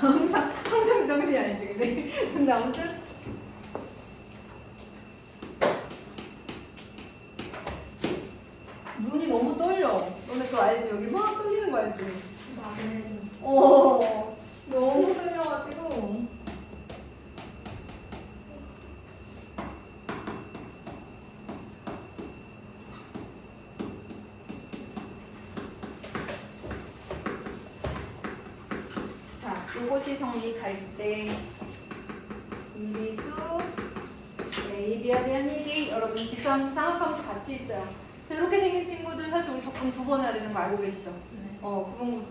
항상 정신이 아니지, 그지? 근데 아무튼 눈이 너무 떨려. 너네 그거 알지? 여기 막 떨리는 거 알지? 나는 좀 너무 떨려가지고. 자, 요것이 성립 갈때 인비수 AB에 대한 얘기. 여러분 지수함수 상합함수 같이 있어요. 자, 이렇게 생긴 친구들 사실 우리 적분 2번 해야 되는 거 알고 계시죠? 네. 구분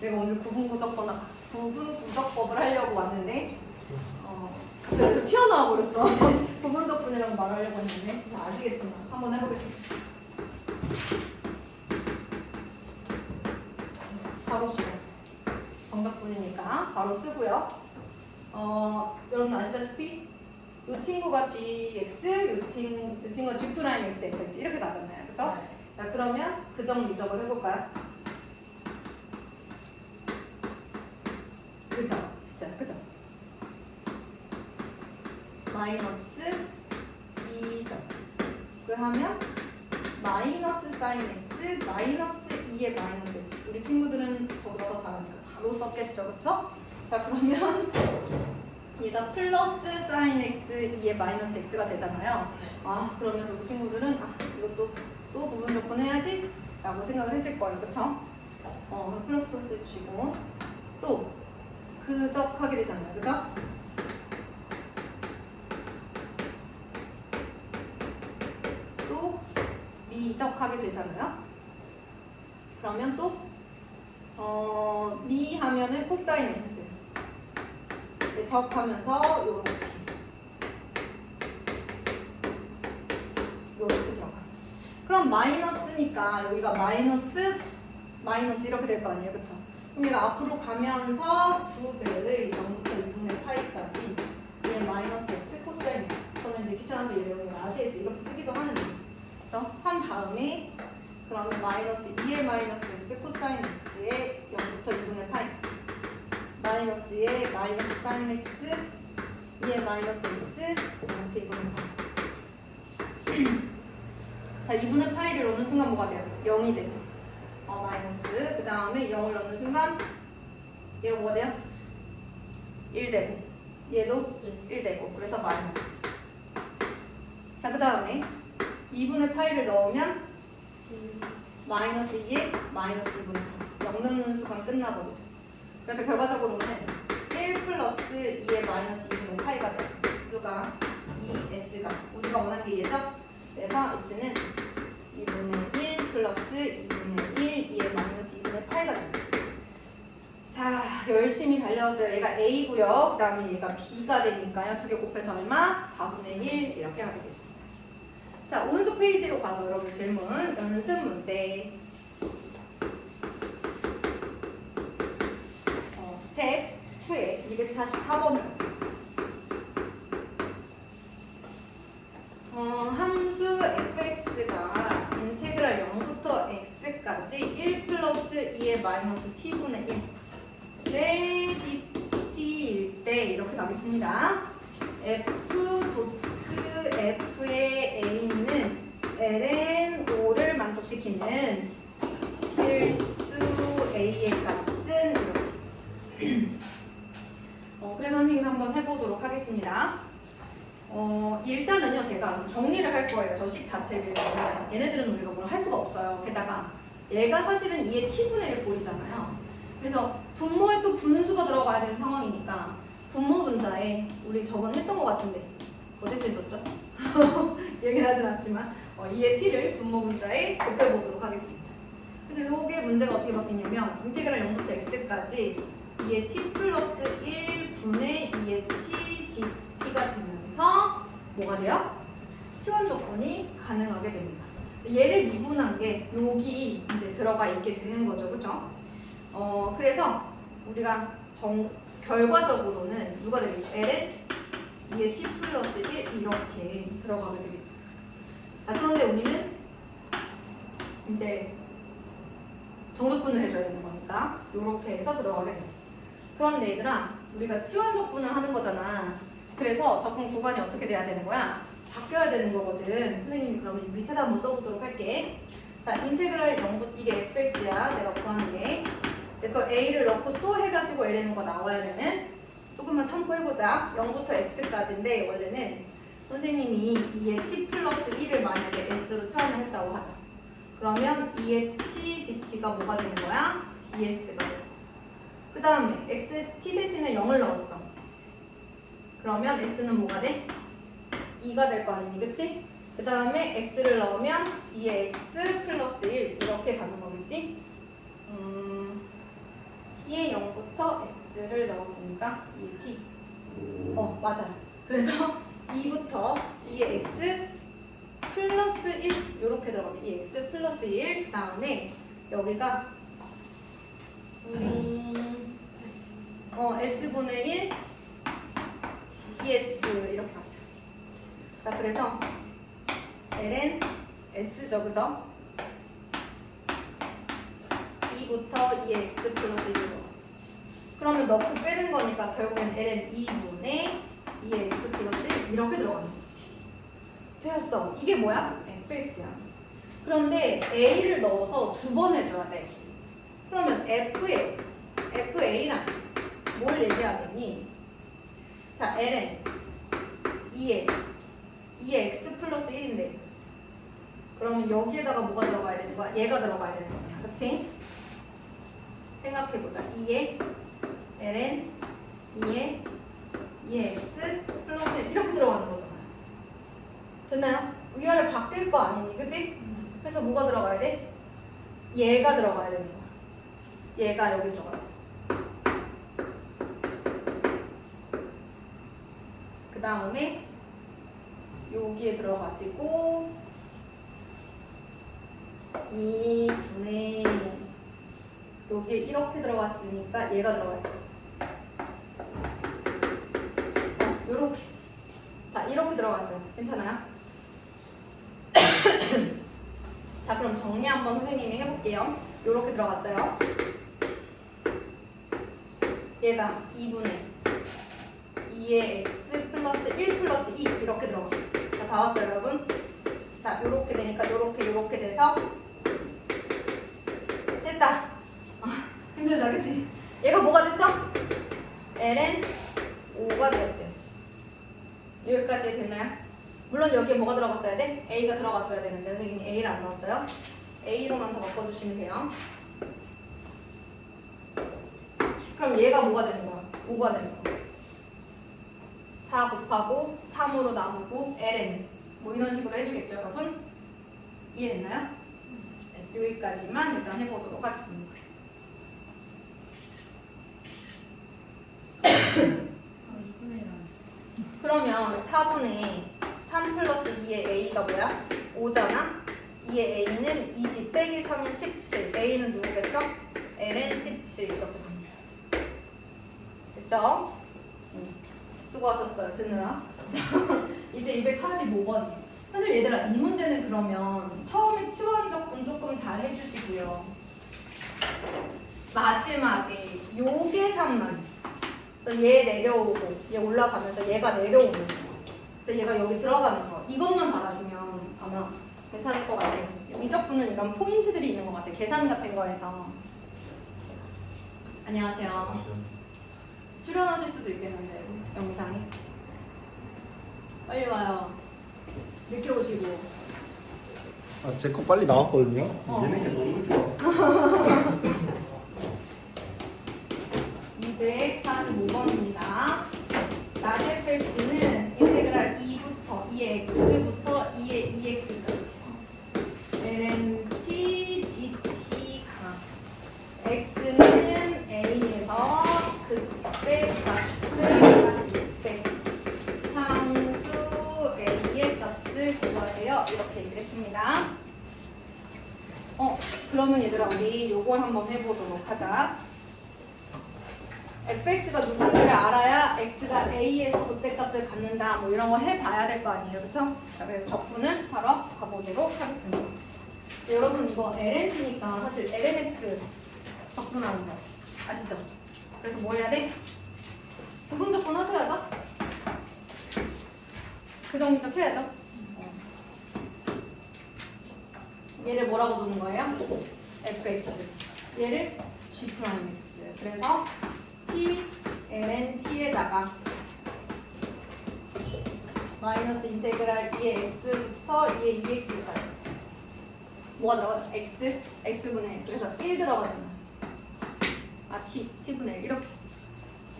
내가 오늘 구분구적법을 하려고 왔는데 그래서 튀어나와 버렸어. 구분적분이라고 말하려고 했는데 아시겠지만 한번 해보겠습니다. 바로 주요. 정답분이니까 바로 쓰고요. 여러분 아시다시피 이 친구가 gx, 이 친구가 g 프라임 x, fx 이렇게 가잖아요, 그렇죠? 네. 자, 그러면 그정 미적을 해볼까요? 그죠? 있어요, 그죠? 마이너스 2점. 그러면 마이너스 사인 x, 마이너스 2의 마이너스 x. 우리 친구들은 저보다 더 잘하니까 바로 썼겠죠, 그쵸? 자, 그러면 얘가 플러스 사인 x, 2의 마이너스 x가 되잖아요. 그러면 우리 친구들은 이것도 또 부분적분 해야지 라고 생각을 했을 거예요, 그쵸? 플러스 플러스 해주시고 또 그적하게 되잖아요, 그죠? 또 미적하게 되잖아요. 그러면 또 미 하면은 코사인 x, 적하면서 요렇게 들어가. 그럼 마이너스니까 여기가 마이너스 이렇게 될 거 아니에요, 그쵸? 그럼 얘가 앞으로 가면서 2배의 0부터 2분의 파이까지 얘 마이너스 x 코사인 x. 저는 이제 귀찮아서 얘를 라지 x 이렇게 쓰기도 하는데, 그쵸? 한 다음에 그러면 마이너스 2의 마이너스 x 코사인 x의 0부터 2분의 파이 마이너스의 마이너스 사인 x 2의 마이너스 x 0부터 2분의 파이. 자, 2분의 파이를 넣는 순간 뭐가 돼요? 0이 되죠. 마이너스. 그 다음에 0을 넣는 순간 얘가 뭐가 돼요? 1 되고 얘도 1 되고 그래서 마이너스. 자, 그 다음에 2분의 파이를 넣으면 마이너스 2에 마이너스 2분의 0 넣는 순간 끝나버리죠. 그래서 결과적으로는 1 플러스 2의 마이너스 2분의 파이가 돼요. 누가? 이 s가 우리가 원하는 게 얘죠? 그래서 s는 2분의 1 플러스 2분의 1 2의 마이너스 2분의 파이가 됩니다. 자, 열심히 달려왔어요. 얘가 a고요. 그 다음에 얘가 b가 되니까요. 두 개 곱해서 얼마? 4분의 1 이렇게 하게 되겠습니다. 자, 오른쪽 페이지로 가서 여러분 질문 연습 문제 스텝 2에 244번을 함수 fx가 인테그랄 0부터 x까지 1 플러스 2의 마이너스 t분의 1의 dt일 때 이렇게 가겠습니다. f 도트 f의 a는 ln 5를 만족시키는 실수 a의 값은 이렇게. 그래서 선생님이 한번 해보도록 하겠습니다. 일단은요, 제가 정리를 할 거예요. 저 식 자체를. 얘네들은 우리가 뭘 할 수가 없어요. 게다가 얘가 사실은 2의 t분의 1 꼴이잖아요. 그래서 분모에 또 분수가 들어가야 되는 상황이니까 분모 분자에 우리 저번에 했던 것 같은데 어디서 했었죠? 얘기는 하진 않지만 2의 t를 분모 분자에 곱해보도록 하겠습니다. 그래서 이게 문제가 어떻게 바뀌냐면 인테그랄 0부터 x까지 2의 t 플러스 1분의 2의 t dt가 되면서 뭐가 돼요? 치환 조건이 가능하게 됩니다. 얘를 미분한 게 여기 이제 들어가 있게 되는 거죠, 그렇죠? 그래서 우리가 결과적으로는 누가 되겠죠? ln 2의 t 플러스 1 이렇게 들어가게 되겠죠. 자, 그런데 우리는 이제 정석분을 해줘야 되는 거예요. 거니까 이렇게 해서 들어가게 돼. 그런데 얘들아, 우리가 치환 적분을 하는 거잖아. 그래서 적분 구간이 어떻게 돼야 되는 거야? 바뀌어야 되는 거거든. 선생님이 그러면 밑에다 한번 써보도록 할게. 자, 인테그랄 0부터 이게 fx야. 내가 구하는 게. 그걸 a를 넣고 또 해가지고 ln가 나와야 되는. 조금만 참고해보자. 0부터 x까지인데 원래는 선생님이 2의 t 플러스 1을 만약에 s로 치환을 했다고 하자. 그러면 2의 t dt가 뭐가 되는 거야? ds가 돼. 그 다음에 x t 대신에 0을 넣었어. 그러면 s는 뭐가 돼? 2가 될 거 아니니, 그치? 그 다음에 x를 넣으면 2의 x 플러스 1 이렇게 가는 거겠지? t의 0부터 s를 넣었으니까 2의 t. 맞아. 그래서 2부터 2의 x 플러스 1 이렇게 들어가면 2의 x 플러스 1. 그 다음에 여기가 s분의 1 ds 이렇게 갔어요. 자, 그래서 ln s죠, 그죠? 2부터 2x 플러스 1을 넣었어. 그러면 넣고 빼는 거니까 결국엔 ln 2분의 2x 플러스 1 이렇게 들어가는 거지. 되었어. 이게 뭐야? fx야. 그런데 a를 넣어서 두 번 해줘야 돼. 그러면 fa랑 뭘 얘기하겠니? 자, ln 2의 x 플러스 1인데 그러면 여기에다가 뭐가 들어가야 되는 거야? 얘가 들어가야 되는 거야. 그치? 생각해보자. 2의 ln 2의 x 플러스 1 이렇게 들어가는 거잖아요. 됐나요? 위아래 바뀔 거 아니니, 그치? 그래서 뭐가 들어가야 돼? 얘가 들어가야 되는 거야. 얘가 여기 들어갔어. 그 다음에 여기에 들어가지고 2분의 여기에 이렇게 들어갔으니까 얘가 들어가야지. 요렇게. 자, 이렇게 들어갔어요. 괜찮아요? 자, 그럼 정리 한번 선생님이 해볼게요. 요렇게 들어갔어요. 얘가 2분의 2의 x 플러스 1 플러스 2 이렇게 들어가요. 자, 다 왔어요, 여러분? 자, 요렇게 되니까 요렇게 돼서 됐다. 힘들다, 그치? 얘가 뭐가 됐어? ln 5가 되었대. 여기까지 됐나요? 물론 여기에 뭐가 들어갔어야 돼? a가 들어갔어야 되는데 선생님이 a를 안 넣었어요. a로만 더 바꿔주시면 돼요. 그럼 얘가 뭐가 되는 거야? 5가 되는 거야. 4 곱하고 3으로 나누고 ln 뭐 이런 식으로 해주겠죠, 여러분? 이해됐나요? 네, 여기까지만 일단 해보도록 하겠습니다. 그러면 4분의 3 플러스 2의 a가 뭐야? 5잖아? 2의 a는 20 빼기 3은 17. a는 누구겠어? ln 17 이렇게 됩니다. 됐죠? 수고하셨어요, 듣느라. 이제 245번이에요. 사실 얘들아, 이 문제는 그러면 처음에 치환적분 조금 잘 해주시고요. 마지막에 요 계산만 얘 내려오고 얘 올라가면서 얘가 내려오는 거. 그래서 얘가 여기 들어가는 거. 이것만 잘하시면 아마 괜찮을 것 같아요. 미적분은 이런 포인트들이 있는 것 같아요. 계산 같은 거에서. 안녕하세요. 출연하실 수도 있겠는데 영상이. 빨리 와요. 늦게 오시고. 아, 제 거 빨리 나왔거든요. 얘네가 너무 좋아. 245번입니다. 나제 fx는 인테그랄 2부터 2의 x부터 2의 2x까지 ln t dt가 x는 a에서 그때 값을 가질 때 상수 a의 값을 구하래요. 이렇게 얘기를 했습니다. 그러면 얘들아, 우리 요걸 한번 해보도록 하자. fx가 누군지를 알아야 x가 a에서 그때값을 갖는다, 뭐 이런 거 해봐야 될 거 아니에요, 그쵸? 자, 그래서 적분을 하러 가보도록 하겠습니다. 네, 여러분 이거 lnt니까 사실 lnx 적분하는 거 아시죠? 그래서 뭐 해야 돼? 부분 적분 하셔야죠. 그 정리적 해야죠. 얘를 뭐라고 두는 거예요? fx. 얘를 g'(x). 그래서 t, ln t에다가 마이너스 인테그랄 2의 x부터 2의 2x까지 뭐가 들어가요? x, x분의 1. 그래서 1 들어가잖아. 아, t분의 1 이렇게.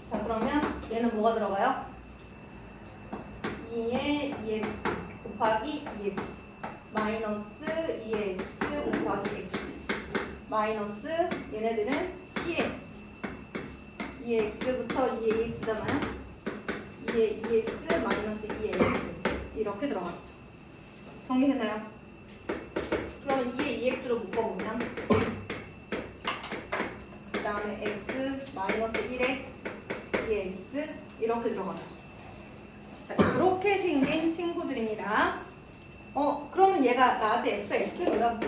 자, 그러면 얘는 뭐가 들어가요? 2의 2x 곱하기 2x 마이너스 2의 x 곱하기 x 마이너스 얘네들은 t에 2의 x부터 2의 2x잖아요. 2의 2x 마이너스 2의 x 이렇게 들어갔죠. 정리됐나요? 그러면 2의 2x로 묶어보면 그 다음에 x 마이너스 1에 2의 x 이렇게 들어가죠. 자, 이렇게 생긴 친구들입니다. 그러면 얘가 라지 fx고요.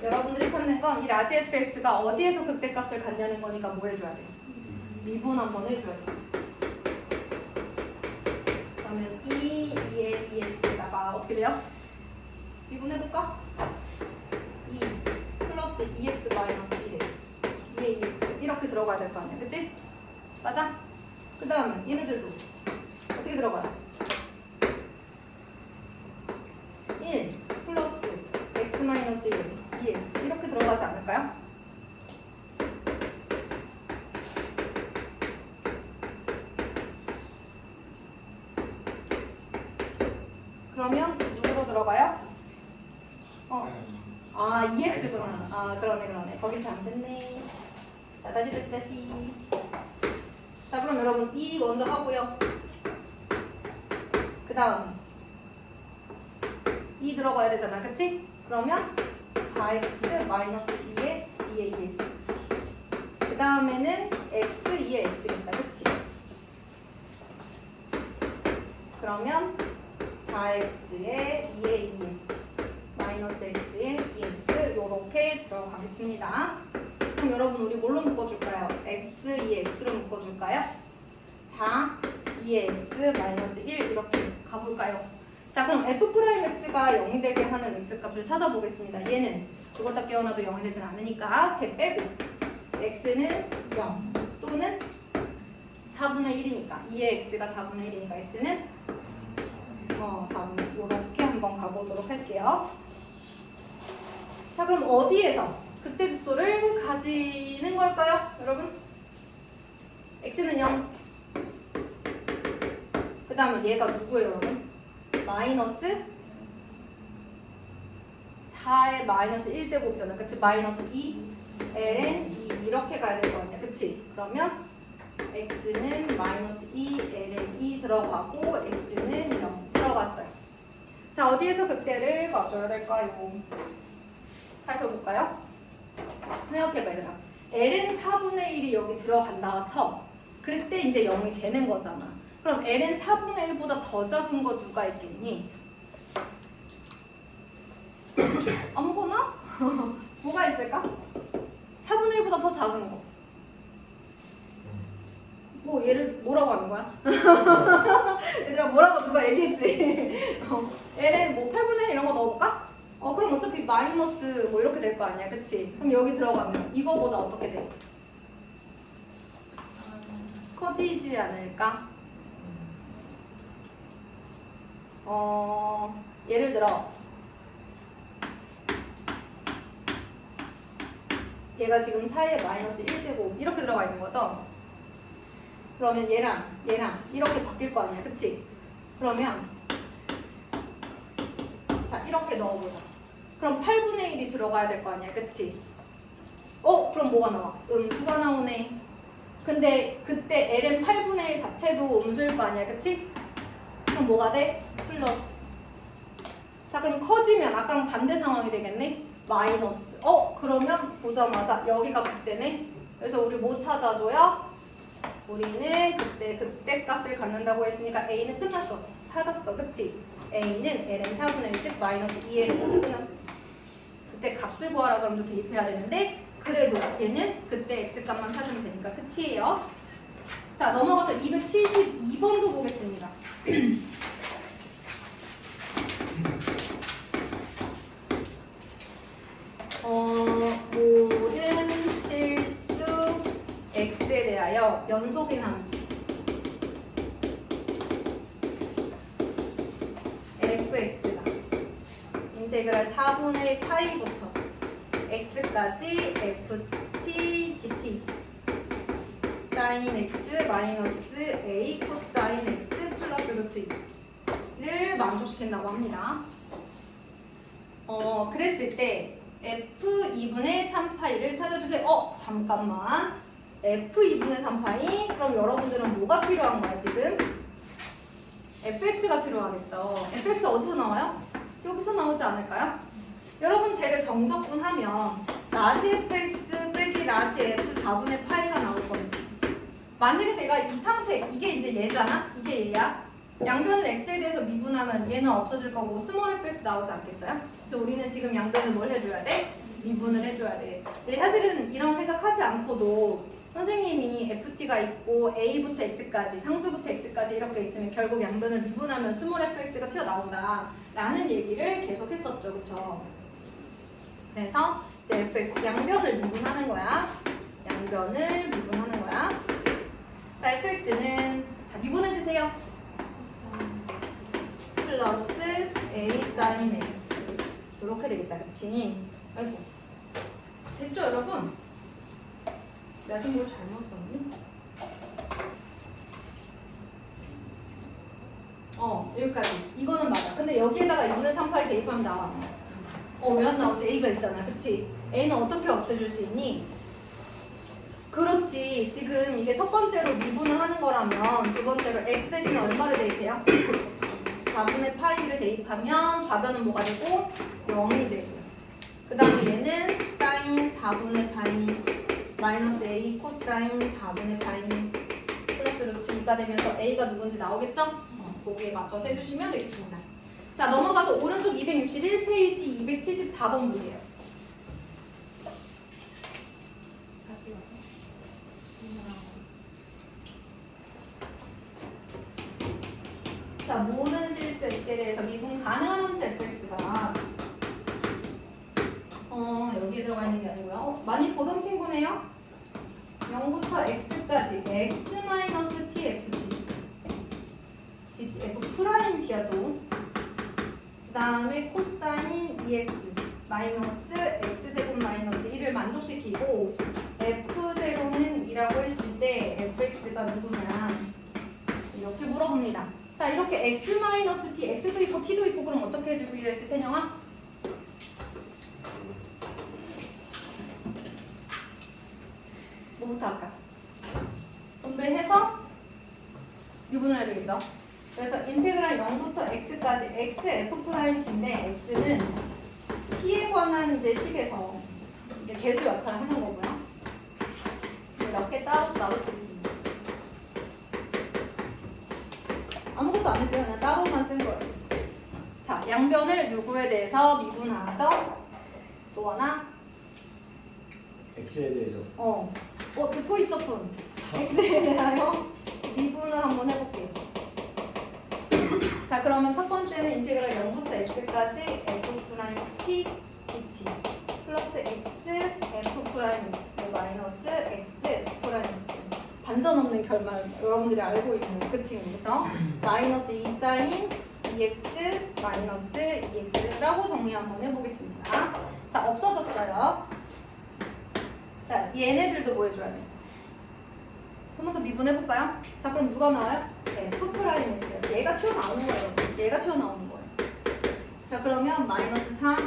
여러분들이 찾는 건 이 라지 fx가 어디에서 극대값을 갖냐는 거니까 뭐 해줘야 돼요? 미분 한번 해줘야 돼요. 그러면 2의 2x에다가 어떻게 돼요? 미분해볼까? 2 플러스 2x 마이너스 1에 2의 2x 이렇게 들어가야 될 거 아니야, 그치? 맞아? 그 다음에 얘네들도 어떻게 들어가요? 1 플러스 x 마이너스 1 2x 이렇게 들어가지 않을까요? 그러면 누구로 들어가요? 2x구나. 그러네. 거기 잘못됐네. 자, 다시. 자, 그럼 여러분 2 먼저 하고요. 그 다음 2 들어가야 되잖아, 그치? 그러면 4x 마이너스 2에 2의 2x 그 다음에는 x 2의 x겠다, 그치? 그러면 4x에 2의 2x 마이너스 x에 2x 요렇게 들어가겠습니다. 그럼 여러분 우리 뭘로 묶어줄까요? x 2의 x로 묶어줄까요? 4 2의 x 마이너스 1 이렇게 가볼까요? 자, 그럼 f'x가 0이 되게 하는 x값을 찾아보겠습니다. 얘는 죽었다 깨어나도 0이 되진 않으니까 걔 빼고 x는 0 또는 4분의 1이니까 2의 x가 4분의 1이니까 x는 4분의 1 이렇게 한번 가보도록 할게요. 자, 그럼 어디에서 극대극소를 가지는 걸까요? 여러분? x는 0 그 다음에 얘가 누구예요, 여러분? 마이너스 4의 마이너스 1제곱이잖아. 그치? 마이너스 2 ln 2 이렇게 가야 될 거 아니야. 그치? 그러면 x는 마이너스 2 ln 2 들어가고 x는 0 들어갔어요. 자, 어디에서 극대를 가져야 될까요? 살펴볼까요? 생각해봐, 얘들아. ln 4분의 1이 여기 들어간다가 쳐. 그때 이제 0이 되는 거잖아. 그럼 ln 4분의 1보다 더 작은 거 누가 있겠니? 아무거나? 뭐가 있을까? 4분의 1보다 더 작은 거. 뭐 얘를 뭐라고 하는 거야? 얘들아 뭐라고 누가 얘기했지? ln 뭐 8분의 1 이런 거 넣어볼까? 그럼 어차피 마이너스 뭐 이렇게 될 거 아니야, 그치? 그럼 여기 들어가면 이거보다 어떻게 돼? 커지지 않을까? 예를 들어 얘가 지금 4의 마이너스 1제곱 이렇게 들어가 있는 거죠? 그러면 얘랑 이렇게 바뀔 거 아니야, 그치? 그러면 자, 이렇게 넣어보자. 그럼 8분의 1이 들어가야 될 거 아니야, 그치? 그럼 뭐가 나와? 음수가 나오네. 근데 그때 ln 8분의 1 자체도 음수일 거 아니야, 그치? 그럼 뭐가 돼? 플러스. 자, 그럼 커지면 아까랑 반대 상황이 되겠네? 마이너스. 그러면 보자마자 여기가 극대네? 그래서 우리 뭐 찾아줘요? 우리는 그때 값을 갖는다고 했으니까 A는 끝났어. 찾았어, 그치? A는 ln 4분의 1 즉 마이너스 2L은 끝났어. 그때 값을 구하라 그러면 또 대입해야 되는데 그래도 얘는 그때 x값만 찾으면 되니까 끝이에요. 자, 넘어가서 272번도 보겠습니다. 모든 실수 x에 대하여 연속인 함수 fx가 인테그랄 4분의 파이부터 x까지 ft dt sin x 마이너스 a 코사인 x 플러스 루트 2를 만족시킨다고 합니다. 그랬을 때 f2분의 3파이를 찾아주세요. 잠깐만. f2분의 3파이? 그럼 여러분들은 뭐가 필요한 거야 지금? fx가 필요하겠죠. fx 어디서 나와요? 여기서 나오지 않을까요? 여러분 쟤를 정적분하면 라지 fx 빼기 라지 f 4분의 파이가 나올 겁니다. 만약에 내가 이 상태, 이게 이제 얘잖아? 이게 얘야? 양변을 x에 대해서 미분하면 얘는 없어질 거고 스몰 fx 나오지 않겠어요? 근데 우리는 지금 양변을 뭘 해줘야 돼? 미분을 해줘야 돼. 근데 사실은 이런 생각하지 않고도 선생님이 ft가 있고 a부터 x까지 상수부터 x까지 이렇게 있으면 결국 양변을 미분하면 스몰 fx가 튀어나온다 라는 얘기를 계속 했었죠. 그쵸? 그래서 이제 fx 양변을 미분하는 거야. 양변을 미분하는 거야. 자, fx는 자 미분해주세요. 플러스 a sin x 이렇게 되겠다. 그치? 아이고 됐죠 여러분? 내가 좀 뭘 잘못 썼니? 여기까지 이거는 맞아. 근데 여기에다가 2분의 3파이 대입하면 나와. 왜 안 나오지? a가 있잖아. 그치? a는 어떻게 없애줄 수 있니? 그렇지. 지금 이게 첫 번째로 미분을 하는 거라면 두 번째로 x 대신에 얼마를 대입해요? 4분의 파이를 대입하면 좌변은 뭐가 되고 0이 되고 그 다음에 얘는 사인 4분의 파이 마이너스 a 코사인 4분의 파이 플러스 루트 2가 되면서 a가 누군지 나오겠죠? 거기에 맞춰서 해주시면 되겠습니다. 자, 넘어가서 오른쪽 261페이지 274번 문제예요. 자, 모든 실수 x에 대해서 미분 가능한 함수 fx가 여기에 들어가 있는 게 아니고요. 많이 보던 친구네요. 0부터 x까지 x-t ft f 프라임 t야도 그 다음에 코사인 2x 마이너스 x제곱 마이너스 1을 만족시키고 f0는 2라고 했을 때 fx가 누구냐 이렇게 물어봅니다. 자, 이렇게 x-t, x도 있고 t도 있고 그럼 어떻게 해주고 이랬지 태영아? 뭐부터 할까? 분배해서 미분을 해야 되겠죠? 그래서 인테그랄 0부터 x까지 x f'인데 x는 t에 관한 이제 식에서 이제 계수 역할을 하는 거고요. 이렇게 따로 쓰겠습니다. 아무것도 안 했어요. 그냥 따로만 쓴 거예요. 자, 양변을 누구에 대해서 미분하죠? 또 하나? x에 대해서 듣고 있었군. x에 대하여 미분을 한번 해볼게요. 자, 그러면 첫 번째는 인테그랄 0부터 x까지 f't dt 플러스 x f'(x) 마이너스 x f'(x) 반전 없는 결말 여러분들이 알고 있는 그 친구 그쵸? 마이너스 2 사인 2x 마이너스 2x라고 정리 한번 해보겠습니다. 자, 없어졌어요. 자, 얘네들도 뭐 해줘야 돼? 한 번 더 미분해볼까요? 자, 그럼 누가 나와요? f'(x) 얘가 튀어나오는 거예요. 얘가 튀어나오는 거예요. 자, 그러면 마이너스 4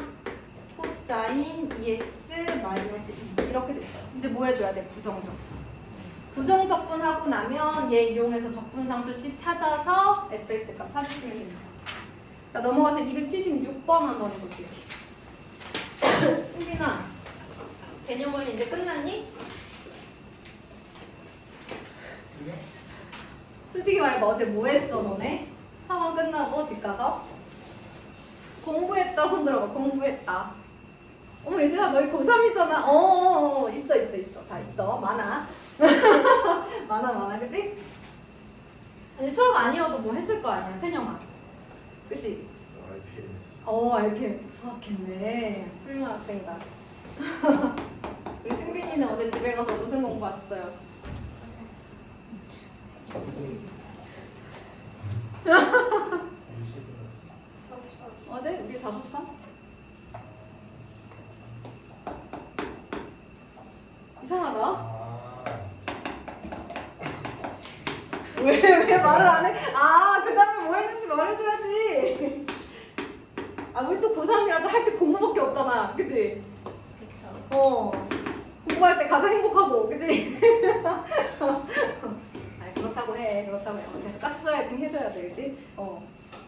코사인 2x 마이너스 2 이렇게 됐어요. 이제 뭐 해줘야 돼? 부정적. 부정적분하고 나면 얘 이용해서 적분상수 C 찾아서 fx 값 찾으시면 됩니다. 자, 넘어가서 276번 한번 해볼게요. 수빈아, 개념원리 이제 끝났니? 솔직히 말해 어제 뭐 했어 너네? 학원 끝나고 집 가서? 공부했다 손 들어봐. 공부했다. 어머 얘들아 너희 고3이잖아. 있어. 자 있어. 많아. 많아 그치? 아니 수학 아니어도 뭐 했을 거 아니야 태영아. 그치? RPM 수학했네. 훌륭한 학생이다. 우리 승빈이는 어제 집에 가서 무슨 공부하셨어요? 어제 우리 5시 반? 이상하다. 왜 말을 안 해? 그 다음에 뭐 했는지 말해줘야지. 우리 또 고3이라도 할 때 공부밖에 없잖아. 그치? 공부할 때 가장 행복하고, 그치? 그렇다고 해. 그래서 가스라이팅 해줘야 돼, 그치?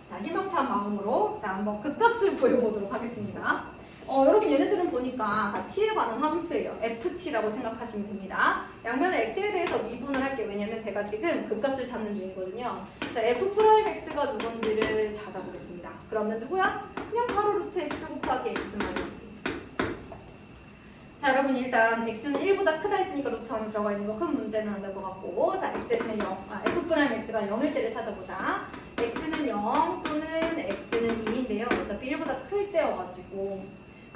자, 희망찬 마음으로 자 한번 극값을 구해보도록 하겠습니다. 여러분 얘네들은 보니까 다 t에 관한 함수예요. ft라고 생각하시면 됩니다. 양면의 x에 대해서 미분을 할게요. 왜냐면 제가 지금 극값을 찾는 중이거든요. 자, f'x가 누군지를 찾아보겠습니다. 그러면 누구야? 그냥 바로 루트 x 곱하기 x 마이너스. 자, 여러분 일단 x는 1보다 크다 했으니까 루트 안에 들어가 있는 거 큰 문제는 안 될 것 같고, 자, x는 0, f'x가 0일 때를 찾아보자. x는 0 또는 x는 2인데요. 어차피 1보다 클 때여가지고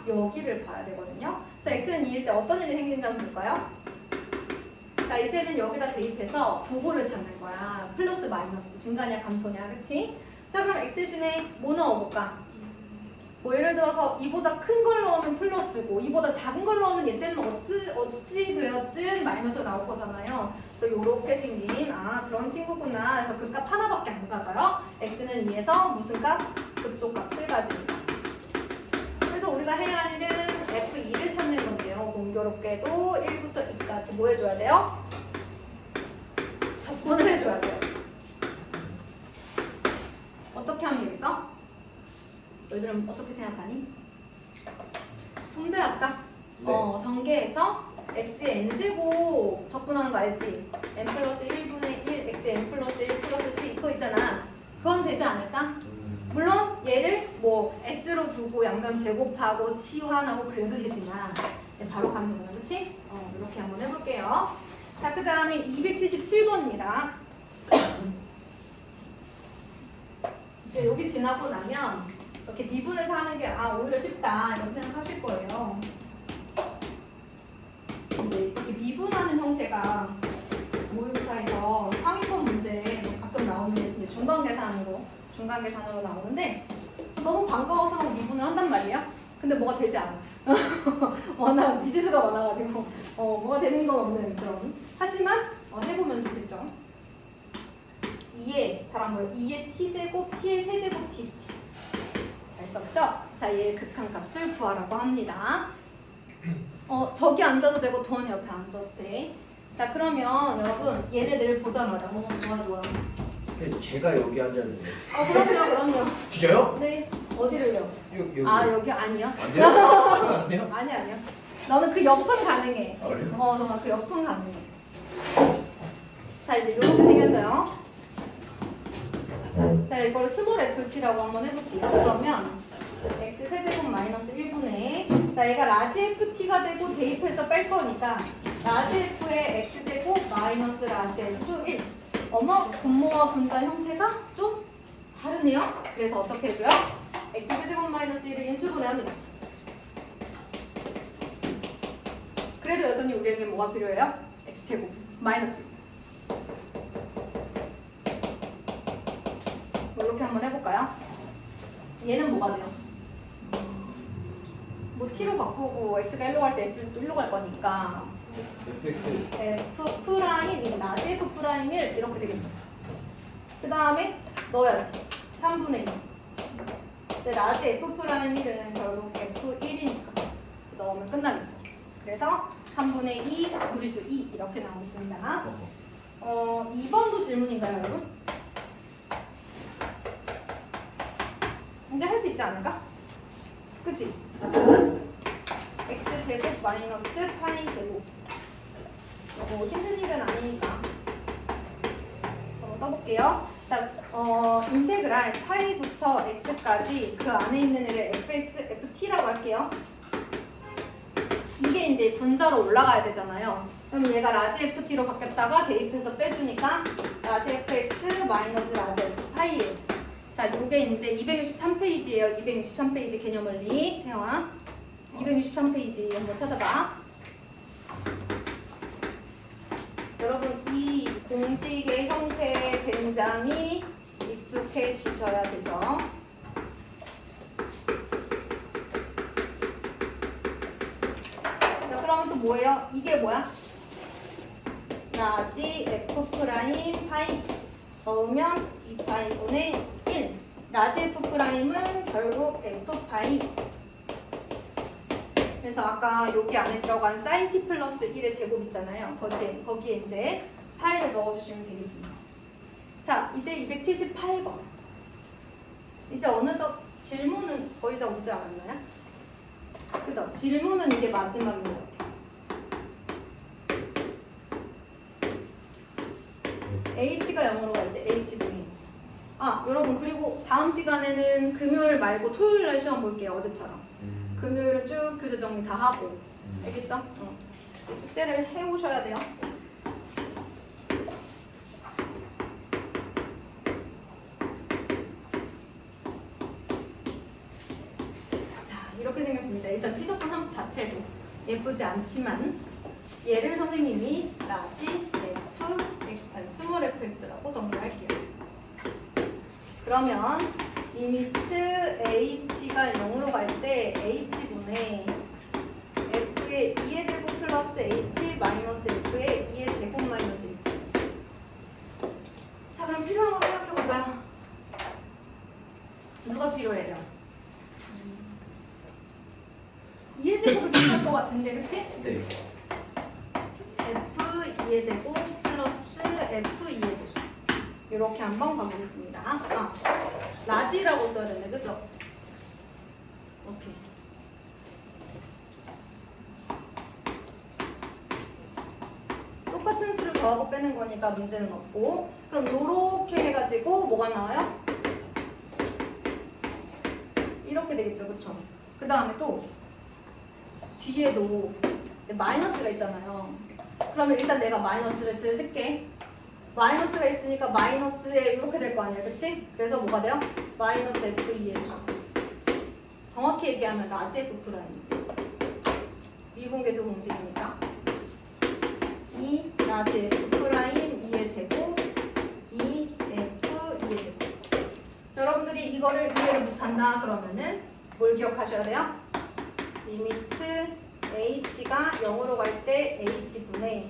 여기를 봐야 되거든요. 자, x는 2일 때 어떤 일이 생기는지 한번 볼까요? 자, 이제는 여기다 대입해서 부호를 찾는 거야. 플러스 마이너스 증가냐 감소냐, 그치? 자, 그럼 x 대신에 뭐 넣어볼까? 뭐 예를 들어서 2보다 큰 걸 넣으면 플러스고 2보다 작은 걸 넣으면 얘 때는 어찌 되었든 마이너스가 나올 거잖아요. 그래서 요렇게 생긴 그런 친구구나. 그래서 그 값 하나밖에 안 가져요. x는 2에서 무슨 값? 극소값을 가집니다. 그래서 우리가 해야 할 일은 f2를 찾는 건데요. 공교롭게도 1부터 2까지 뭐 해줘야 돼요? 적분을 해줘야 돼요. 어떻게 하면 되겠어? 너희들은 어떻게 생각하니? 분배할까? 네. 전개해서 x의 n제곱 적분하는 거 알지? n 플러스 1분의 1 x n 플러스 1 플러스 c 그거 있잖아. 그건 되지 않을까? 물론 얘를 뭐 s로 두고 양면 제곱하고 치환하고 그래도 되지만 바로 가는 거잖아. 그치? 이렇게 한번 해볼게요. 자, 그 다음에 277번입니다. 이제 여기 지나고 나면 이렇게 미분해서 하는 게 오히려 쉽다 이런 생각하실 거예요. 이제 이렇게 미분하는 형태가 모의고사에서 상위권 문제에 가끔 나오는데 이제 중간 계산으로 나오는데 너무 반가워서 미분을 한단 말이에요. 근데 뭐가 되지 않아. 워낙 미지수가 많아가지고 뭐가 되는 건 없는 그런. 하지만 해보면 좋겠죠. 2의 잘안 보여. 2의 t제곱, t의 세제곱 dt. 잘 썼죠? 자, 얘의 극한값을 구하라고 합니다. 저기 앉아도 되고 돈 옆에 앉아도 돼. 자, 그러면 여러분 얘네들 보자마자 좋아. 제가 여기 앉았는데. 그럼요. 진짜요? 네. 어디를요? 여기. 여기 아니요. 안 돼요? 안 돼요? 아니요. 너는 그 옆은 가능해. 그래요? 너는 그 옆은 가능해. 자, 이제 이렇게 생겼어요. 자, 이걸 스몰 ft라고 한번 해볼게요. 그러면 x 세제곱 마이너스 1분의 자, 얘가 라지 ft가 되고 대입해서 뺄 거니까 라지 f의 x제곱 마이너스 라지 f1 분모와 분자 형태가 좀 다르네요. 그래서 어떻게 해줘요? x 세제곱 마이너스 1을 인수분해합니다. 그래도 여전히 우리에게 뭐가 필요해요? x제곱 마이너스 이렇게 한번 해볼까요? 얘는 뭐가 돼요? 뭐 t로 바꾸고 x가 1로 갈 때 x도 1로 갈 거니까 fx. f 프라임, 라지 f 프라임 1 이렇게 되겠죠. 그 다음에 넣어야지. 3분의 2. 근데 라지 f 프라임 1은 결국 f1이니까 넣으면 끝나겠죠. 그래서 3분의 2 무리수 2 이렇게 나오겠습니다. 2번도 질문인가요, 여러분? 이제 할 수 있지 않을까? 그치? x제곱 마이너스 파이 제곱 힘든 일은 아니니까 써볼게요. 자, 인테그랄 파이부터 x까지 그 안에 있는 애를 fx, ft라고 할게요. 이게 이제 분자로 올라가야 되잖아요. 그럼 얘가 라지 FT로 바뀌었다가 대입해서 빼주니까 라지 FX 마이너스 라지 F 파이예요. 자, 요게 이제 263페이지예요. 263페이지 개념원리. 태영아. 263페이지 한번 찾아봐. 여러분 이 공식의 형태에 굉장히 익숙해지셔야 되죠. 자, 그러면 또 뭐예요? 이게 뭐야? 라지 F 프라임 파이 넣으면 2파이분의 1. 라지 F 프라임은 결국 F 파이. 그래서 아까 여기 안에 들어간 sin t 플러스 1의 제곱 있잖아요. 거기에 이제 파이를 넣어주시면 되겠습니다. 자, 이제 278번. 이제 어느덧 질문은 거의 다 오지 않았나요? 그죠? 질문은 이게 마지막인 것 같아요. h가 0으로 갈 때 h분이. 아, 여러분 그리고 다음 시간에는 금요일 말고 토요일 날 시험 볼게요. 어제처럼. 금요일은 쭉 교재 정리 다 하고. 알겠죠? 숙제를 해오셔야 돼요. 자, 이렇게 생겼습니다. 일단 피접분 함수 자체도 예쁘지 않지만 얘를 선생님이 라지 f x, 아니 스몰 fx라고 정리할게요. 그러면 리미트 h가 0으로 갈 때 h분의 f의 2의 제곱 플러스 h 마이너스 f의 2의 제곱 마이너스 h. 자, 그럼 필요한 거 생각해 볼까요? 누가 필요해요? 2의 제곱을 필요할 것 같은데, 그치? 네. f 2의 제곱 플러스 f 2의 제곱. 이렇게 한번 가보겠습니다. 아, 라지라고 써야 되네, 그죠? 오케이. 똑같은 수를 더하고 빼는 거니까 문제는 없고, 그럼 요렇게 해가지고 뭐가 나와요? 이렇게 되겠죠, 그쵸? 그 다음에 또 뒤에도 이제 마이너스가 있잖아요. 그러면 일단 내가 마이너스를 쓸게. 마이너스가 있으니까 마이너스에 이렇게 될 거 아니야, 그치? 그래서 뭐가 돼요? 마이너스 F2에서 정확히 얘기하면 라지 F 프라임이지. 미분계수 공식이니까 이 라지 F 프라임 2의 제곱 2 F 2의 제곱. 여러분들이 이거를 이해를 못한다 그러면은 뭘 기억하셔야 돼요? 리미트 h가 0으로 갈 때 h분의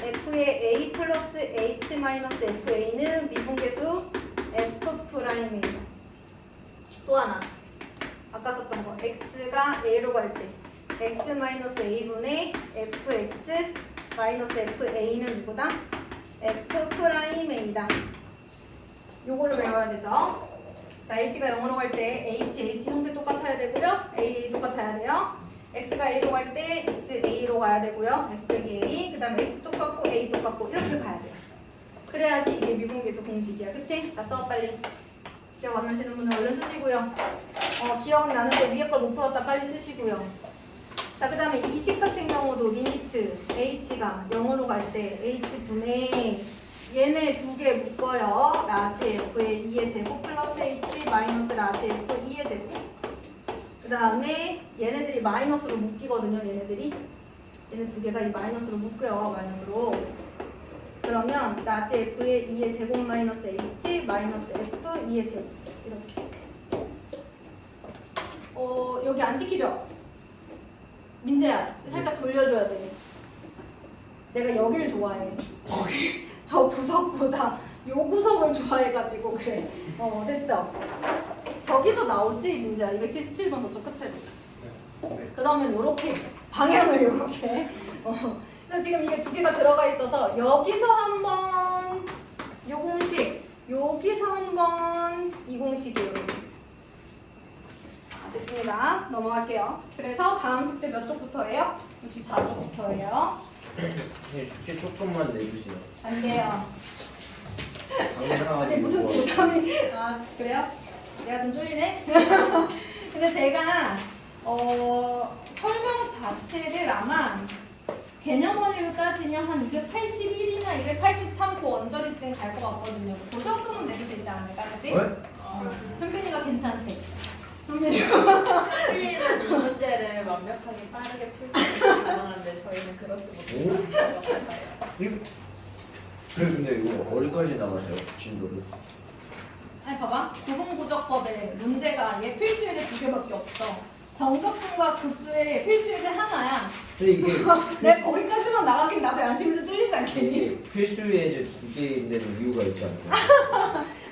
f의 a 플러스 h 마이너스 fa는 미분계수 f 프라임이에요. 또 하나 아까 썼던 거 x가 a로 갈 때 x 마이너스 a분의 fx 마이너스 fa는 누구다? f 프라임 a다. 요거를 외워야 되죠. 자, h가 0으로 갈 때 h 형태 똑같아야 되고요. a 똑같아야 돼요. x가 a로 갈 때 x a로 가야 되고요. x 빼기 a. 그 다음에 x 똑같고 a 똑같고 이렇게 가야 돼요. 그래야지 이게 미분계수 공식이야. 그치? 자, 써 빨리. 기억 안 나시는 분은 얼른 쓰시고요. 기억나는데 위에 걸 못 풀었다 빨리 쓰시고요. 자, 그 다음에 이 식 같은 경우도 리미트 h가 0으로 갈 때 h분의 얘네 두 개 묶어요. 라지 f의 2의 제곱 플러스 h 마이너스 라지 f 2의 제곱. 그 다음에 얘네들이 마이너스로 묶이거든요. 얘네 두 개가 이 마이너스로 묶여요. 마이너스로. 그러면 라지 f의 2의 제곱 마이너스 h 마이너스 f 2의 제곱. 이렇게. 여기 안 찍히죠? 민재야, 살짝 돌려줘야 돼. 내가 여기를 좋아해. 저 구석보다 요 구석을 좋아해가지고 그래. 됐죠? 저기도 나오지, 민재야. 277번 저쪽 끝에. 그러면 요렇게 방향을 요렇게. 근데 지금 이게 두 개가 들어가 있어서 여기서 한번 요 공식, 여기서 한번 이 공식이에요. 됐습니다. 넘어갈게요. 그래서 다음 숙제 몇 쪽부터예요? 64쪽부터예요. 그냥 숙제 조금만 내주세요. 안 돼요. 당연하고 어제 무슨 이거. 고3이 그래요? 내가 좀 쫄리네? 근데 제가 설명 자체를 아마 개념 원리로 따지면 한 281이나 283고 원저리쯤 갈 것 같거든요. 그 정도는 내도 되지 않을까, 그치? 현빈이가 괜찮대. 필리는 이 문제를 완벽하게 빠르게 풀 수 있는 가능한데 저희는 그렇지 못해요. 근데 이거 어디까지 나가세요? 진도를? 아니 봐봐, 구분구조법에 문제가 얘 필수 예제 2개밖에 없어. 정적분과 급수의 필수 예제 하나야. 근데 이게 내가 거기까지만 나가긴 나도 양심에서 쫄리지 않겠니? 이게 필수 예제 2개인 데는 이유가 있지 않나요?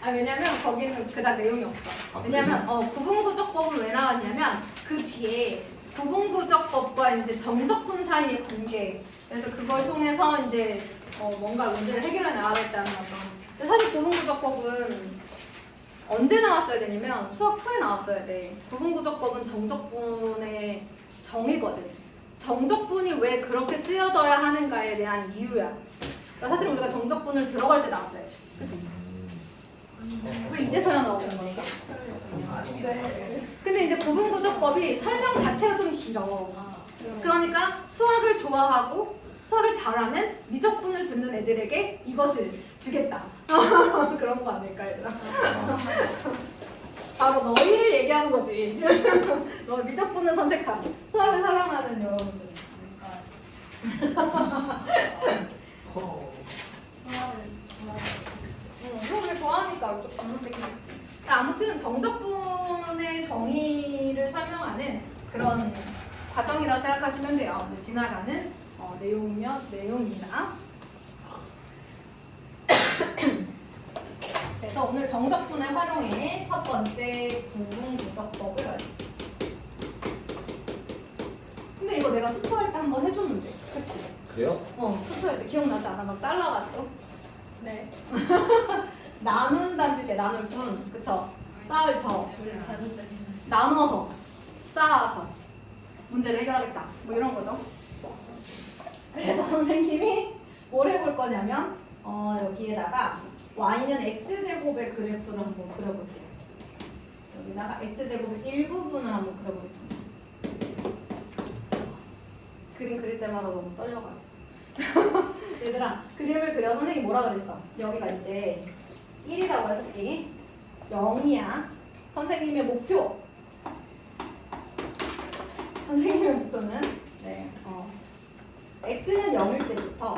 아 왜냐면 거기는 그닥 내용이 없어. 아, 왜냐면 구분구조법은 왜 나왔냐면 그 뒤에 구분구조법과 이제 정적분 사이의 관계. 그래서 그걸 통해서 이제 뭔가 문제를 해결해 나가겠다는 거죠. 근데 사실 구분구조법은 언제 나왔어야 되냐면 수학 2에 나왔어야 돼. 구분구조법은 정적분의 정의거든. 정적분이 왜 그렇게 쓰여져야 하는가에 대한 이유야. 그러니까 사실 우리가 정적분을 들어갈 때 나왔어요. 그치? 왜 이제서야 나오는 거니까? 네. 근데 이제 구분구조법이 설명 자체가 좀 길어. 그러니까 수학을 좋아하고 수학을 잘하는 미적분을 듣는 애들에게 이것을 주겠다. 그런 거 아닐까, 얘들아? 바로 너희를 얘기하는 거지. 너 미적분을 선택한 수학을 사랑하는 여러분들. 수학을 좋아하니까 조금 선택했지. 아무튼 정적분의 정의를 설명하는 그런 과정이라고 생각하시면 돼요. 근데 지나가는 내용입니다. 그래서 오늘 정적분을 활용해 첫 번째 구분구조법을 알려줄게요. 근데 이거 내가 수투할 때 한번 해줬는데, 그치? 그래요? 수투할 때 기억나지 않아? 막 잘라가지고. 네. 나눈다는 뜻이야, 나눌 뿐. 그쵸? 쌓을 저. 나눠서, 쌓아서 문제를 해결하겠다. 뭐 이런 거죠. 그래서 선생님이 뭘 해볼 거냐면 여기에다가 y는 x제곱의 그래프를 한번 그려볼게요. 여기다가 x제곱의 일부분을 한번 그려보겠습니다. 그림 그릴 때마다 너무 떨려가지고. 얘들아, 그림을 그려. 선생님이 뭐라 그랬어? 여기가 이제 1이라고 해볼게. 0이야. 선생님의 목표. 선생님의 목표는 x는 0일 때부터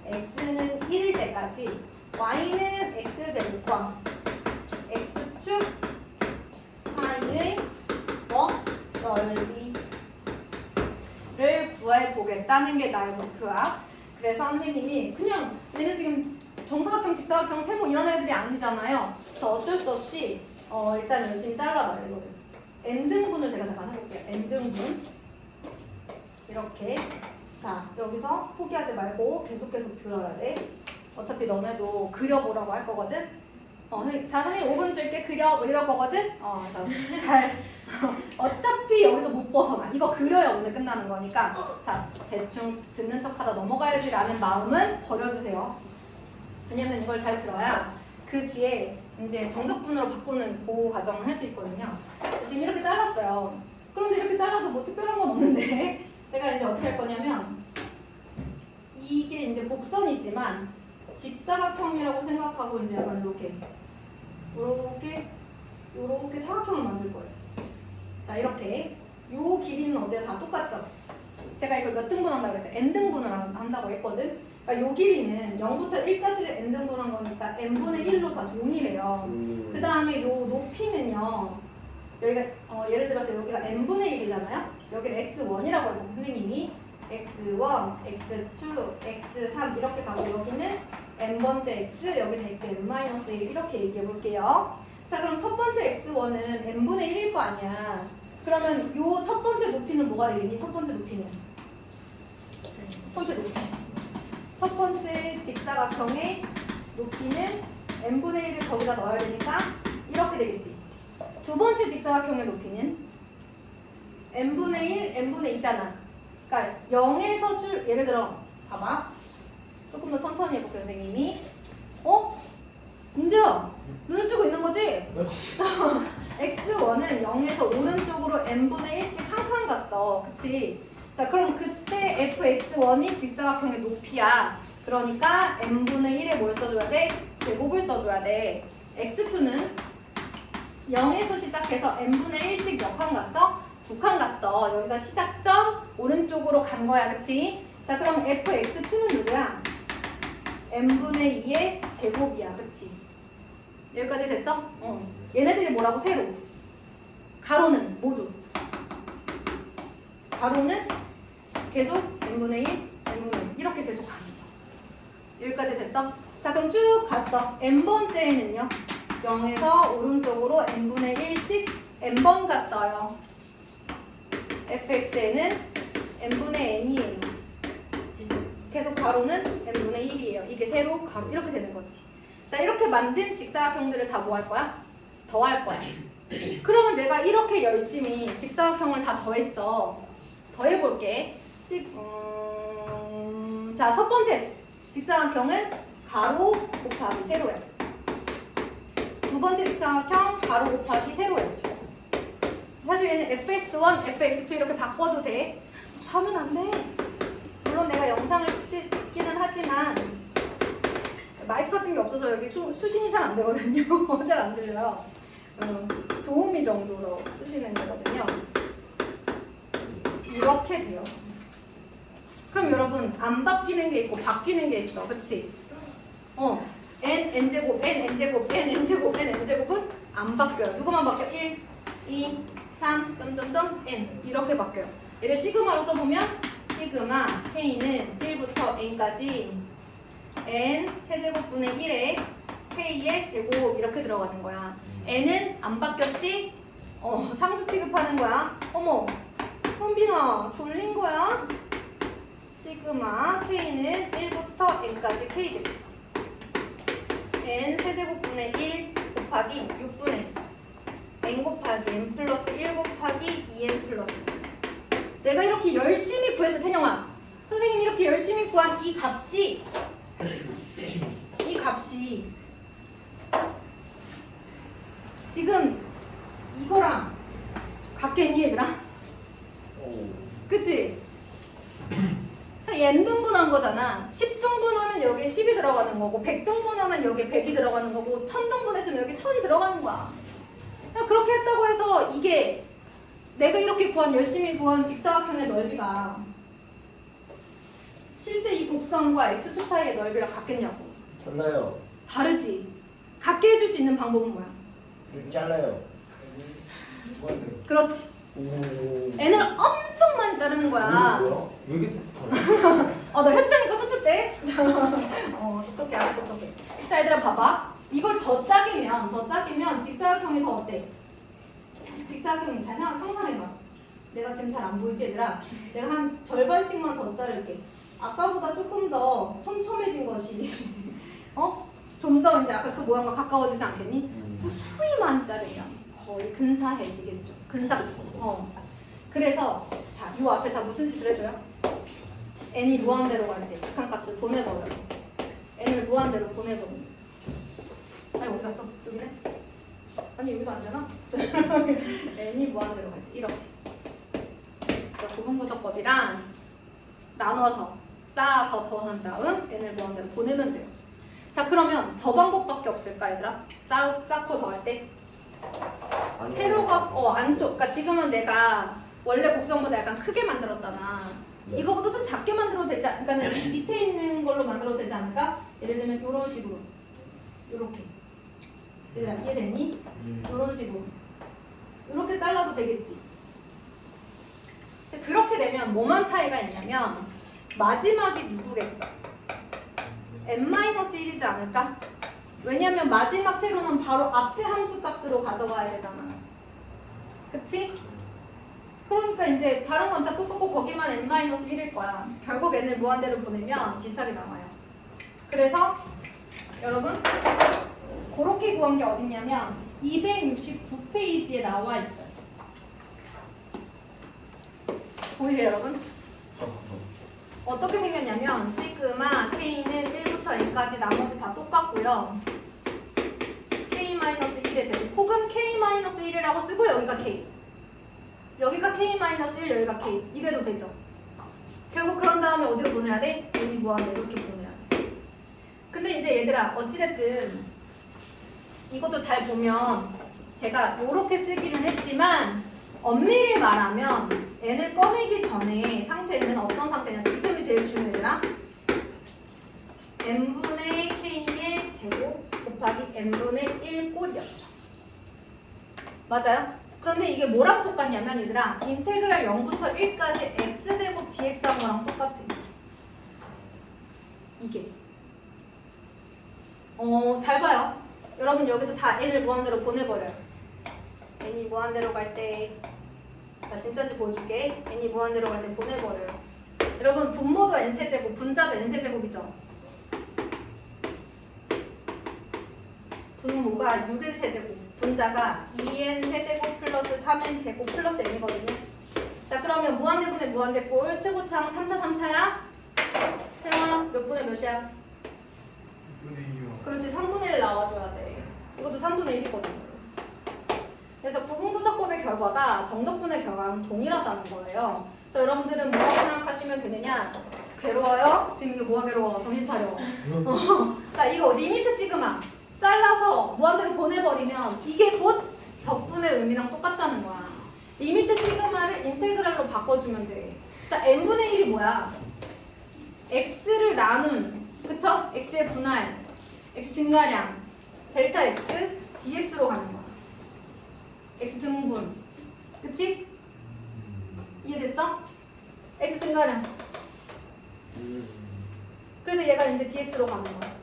x는 1일 때까지 y는 x제곱과 x축 사이의 넓이를 구해보겠다는 게 나의 목표야. 그래서 선생님이 그냥 얘는 지금 정사각형, 직사각형, 세모 이런 애들이 아니잖아요. 그래서 어쩔 수 없이 일단 열심히 잘라봐요. 이거를 n등분을 제가 잠깐 해볼게요. n등분 이렇게. 자, 여기서 포기하지 말고 계속 들어야 돼. 어차피 너네도 그려보라고 할 거거든. 자, 선생님 5분 줄게, 그려. 뭐 이럴 거거든. 잘. 어차피 여기서 못 벗어나. 이거 그려야 오늘 끝나는 거니까. 자, 대충 듣는 척 하다 넘어가야지라는 마음은 버려주세요. 왜냐면 이걸 잘 들어야 그 뒤에 이제 정적분으로 바꾸는 그 과정을 할 수 있거든요. 지금 이렇게 잘랐어요. 그런데 이렇게 잘라도 뭐 특별한 건 없는데 제가 이제 어떻게 할 거냐면 이게 이제 곡선이지만 직사각형이라고 생각하고 이제 약간 요렇게 사각형을 만들 거예요. 자, 이렇게 요 길이는 어때요? 다 똑같죠? 제가 이걸 몇 등분 한다고 했어요? n등분을 한다고 했거든? 그러니까 요 길이는 0부터 1까지를 n등분한 거니까 n분의 1로 다 동일해요. 그 다음에 요 높이는요, 여기가 예를 들어서 여기가 n분의 1이잖아요? 여기를 x1이라고 해요, 선생님이. x1, x2, x3 이렇게 가고 여기는 n번째 x, 여기는 xn-1 이렇게 얘기해 볼게요. 자, 그럼 첫 번째 x1은 n분의 1일 거 아니야. 그러면 요 첫 번째 높이는 뭐가 되겠니? 첫 번째 높이는? 첫 번째 직사각형의 높이는 n분의 1을 거기다 넣어야 되니까 이렇게 되겠지. 두 번째 직사각형의 높이는 n분의 1, n분의 2잖아. 그러니까 0에서 예를 들어 봐봐. 조금 더 천천히 해볼게요, 선생님이. 민재야, 눈을 뜨고 있는 거지? x1은 0에서 오른쪽으로 n분의 1씩 한 칸 갔어. 그치? 자, 그럼 그때 fx1이 직사각형의 높이야. 그러니까 n분의 1에 뭘 써줘야 돼? 제곱을 써줘야 돼. x2는 0에서 시작해서 n분의 1씩 몇 칸 갔어? 2칸 갔어. 여기가 시작점 오른쪽으로 간 거야. 그치? 자, 그럼 fx2는 누구야? n분의 2의 제곱이야. 그치? 여기까지 됐어? 얘네들이 뭐라고? 세로. 가로는 모두. 가로는 계속 n분의 1, n분의 1 이렇게 계속 가는 거야. 여기까지 됐어? 자, 그럼 쭉 갔어. n번째에는요. 0에서 오른쪽으로 n분의 1씩 n번 갔어요. fx에는 n분의 n이에요. 계속 가로는 n분의 1이에요. 이게 세로, 가로 이렇게 되는 거지. 자, 이렇게 만든 직사각형들을 다 뭐 할 거야? 더할 거야. 그러면 내가 이렇게 열심히 직사각형을 다 더했어. 더해볼게. 자, 첫 번째 직사각형은 가로 곱하기 세로야. 두 번째 직사각형 가로 곱하기 세로야. 사실 얘는 fx1, fx2 이렇게 바꿔도 돼. 하면 안 돼. 물론 내가 영상을 찍기는 하지만 마이크 같은 게 없어서 여기 수신이 잘 안 되거든요. 잘 안 들려요. 도우미 정도로 쓰시는 거거든요. 이렇게 돼요. 그럼 여러분 안 바뀌는 게 있고 바뀌는 게 있어. 그치? n제곱, n제곱, n제곱, n제곱은 안 바뀌어요. 누구만 바뀌어? 1, 2, 3, 점점점, n 이렇게 바뀌어요. 얘를 시그마로 써보면 시그마 k는 1부터 n까지 n 세제곱분의 1에 k의 제곱 이렇게 들어가는 거야. n은 안 바뀌었지? 상수 취급하는 거야. 어머, 현빈아 졸린 거야? 시그마 k는 1부터 n까지 k제곱 n 세제곱분의 1 곱하기 6분의 n 곱하기 n 플러스 1 곱하기 2n 플러스. 내가 이렇게 열심히 구했어. 태영아, 선생님이 이렇게 열심히 구한 이 값이 지금 이거랑 같겠니 얘들아? 그치? n등분한 거잖아. 10등분하면 여기에 10이 들어가는 거고 100등분하면 여기에 100이 들어가는 거고 1000등분했으면 여기에 1000이 들어가는 거야. 그렇게 했다고 해서 이게 내가 이렇게 열심히 구한 직사각형의 넓이가 실제 이 곡선과 x축 사이의 넓이랑 같겠냐고. 달라요. 다르지. 같게 해줄 수 있는 방법은 뭐야? 좀 잘라요. 그렇지. 오. n을 엄청 많이 자르는 거야. 뭐야? 왜 이렇게 똑똑하냐? 너 했다니까 수트 때. 똑똑해, 아주 똑똑해. 자, 얘들아 봐봐. 이걸 더 짜기면 직사각형이 더 어때? 직사각형이 잘 상상해봐. 내가 지금 잘 안 보이지 얘들아? 내가 한 절반씩만 더 자를게. 아까보다 조금 더 촘촘해진 것이 좀 더 이제 아까 그 모양과 가까워지지 않겠니? 수위만 자르면 거의 근사해지겠죠. 그래서 자, 이 앞에 다 무슨 짓을 해줘요? n이 무한대로 갈 때 극한값을 보내버려요. n을 무한대로 보내버려요. 아니 어디 갔어? 여기네? 아니 여기도 안 되나? n이 무한대로 갈 때 이렇게 부분구조법이랑 나눠서 쌓아서 더한 다음 n을 무한대로 보내면 돼요. 자, 그러면 저 방법밖에 없을까 얘들아? 쌓고 더할 때 세로가 안쪽. 그러니까 지금은 내가 원래 곡선보다 약간 크게 만들었잖아. 네. 이거보다 좀 작게 만들어도 되지 않을까? 그러니까 밑에 있는 걸로 만들어도 되지 않을까? 예를 들면 이런 식으로 이렇게. 얘들아 이해됐니? 이런 식으로 이렇게 잘라도 되겠지. 그렇게 되면 뭐만 차이가 있냐면 마지막이 누구겠어? n-1이지 않을까? 왜냐면 마지막 세로는 바로 앞에 함수 값으로 가져가야 되잖아. 그치? 그러니까 이제 다른 건 다 똑같고 거기만 n-1일 거야. 결국 n을 무한대로 보내면 비슷하게 나와요. 그래서 여러분 그렇게 구한 게 어딨냐면 269페이지에 나와 있어요. 보이세요 여러분? 어떻게 생겼냐면 시그마 k는 1부터 n까지 나머지 다 똑같고요. k-1은 1의 제곱 혹은 k-1이라고 쓰고 여기가 k. 여기가 k-1, 여기가 k. 이래도 되죠. 결국 그런 다음에 어디로 보내야 돼? n이 무한대 이렇게 보내야 돼. 근데 이제 얘들아 어찌됐든 이것도 잘 보면 제가 이렇게 쓰기는 했지만 엄밀히 말하면 n을 꺼내기 전에 상태는 어떤 상태냐? 지금이 제일 중요해라. n분의 k의 제곱 곱하기 n분의 1 꼴이었죠. 맞아요? 그런데 이게 뭐랑 똑같냐면 얘들아 인테그랄 0부터 1까지 x제곱 dx한 거랑 똑같아. 이게 잘 봐요. 여러분 여기서 다 n을 무한대로 보내버려요. n이 무한대로 갈 때 자 진짜인지 보여줄게. n이 무한대로 갈 때 보내버려요. 여러분 분모도 n세제곱 분자도 n세제곱이죠. 분모가 6n 세제곱 분자가 2n 세제곱 플러스 3n 제곱 플러스 n이거든요. 자 그러면 무한대분의 무한대꼴 최고차항 3차 3차야? 태영아 몇 분의 몇이야? 6분의 2요. 그렇지 3분의 1 나와줘야 돼. 이것도 3분의 1이거든요. 그래서 구분구조법의 결과가 정적분의 결과랑 동일하다는 거예요. 그래서 여러분들은 뭐라고 생각하시면 되느냐? 괴로워요? 지금 이게 뭐가 괴로워? 정신 차려. 자 이거 리미트 시그마 잘라서 무한대로 보내버리면 이게 곧 적분의 의미랑 똑같다는 거야. 리미트 시그마를 인테그랄로 바꿔주면 돼. 자 n분의 1이 뭐야? x를 나눈 그쵸? x의 분할 x 증가량 델타 x dx로 가는 거야. x 등분 그치? 이해됐어? x 증가량 그래서 얘가 이제 dx로 가는 거야.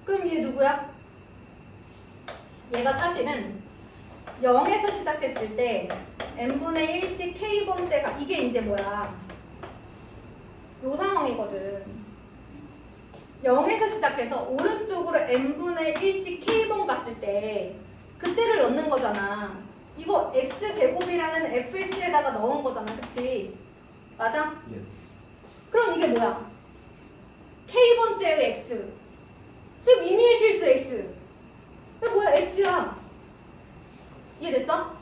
그럼 얘 누구야? 얘가 사실은 0에서 시작했을 때 n분의 1씩 k번째가 이게 이제 뭐야? 요 상황이거든. 0에서 시작해서 오른쪽으로 n분의 1씩 k번 갔을 때 그때를 넣는 거잖아. 이거 x제곱이라는 fx에다가 넣은 거잖아. 그치? 맞아? 네. 그럼 이게 뭐야? k번째의 x 즉 임의의 실수 x 이게 뭐야? x야. 이해됐어?